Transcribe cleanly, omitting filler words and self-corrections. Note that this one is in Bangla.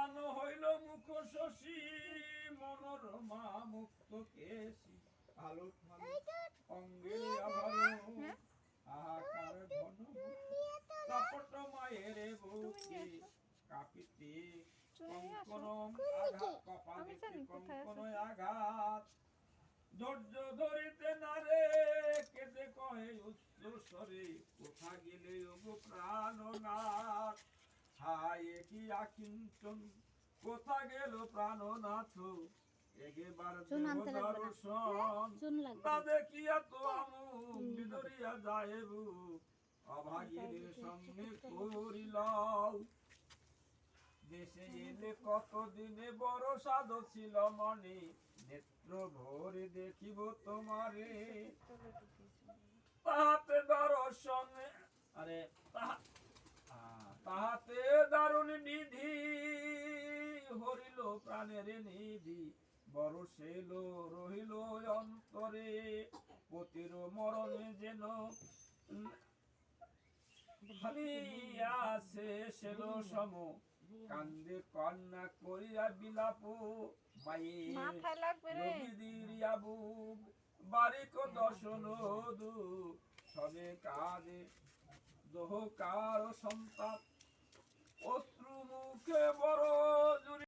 প্রাণ হইল মুখ শশী মনোরমা মুক্ত কেশী আলো অঙ্গের আভরণ আহাকার ঘন চাপট মায়ের বুকে কাঁপিতে কঙ্কন আঘাত কপালিতে কঙ্কন আঘাত ধৈর্য ধরিতে নারে কেঁদে কহে উচ্চ স্বরে কোথা গেলে ওগো প্রাণনাথ হায় কি আকিঞ্চন কোথা গেল প্রাণনাথ একেবার দর্শন তা দেখিয়া তো আমুক বিদরিয়া যাইবু অভাগীর সঙ্গে করিল দেশে এলে কতদিনে বড় সাধ ছিল মনে নেত্র ভরে দেখিব তোমারে তাহাতে দর্শন আরে তাহাতে দারুণ নিধি হরিল প্রাণের নিধি বড় সেল রহিল অন্তরে পতির মরণে যেন হারিয়াছে সেল সম কান্দে কন্যা করিয়া বিলাপ মায়ের বারিক দর্শন দু সবে কাজে দোহকার সন্তাপ অশ্রু মুখে বড়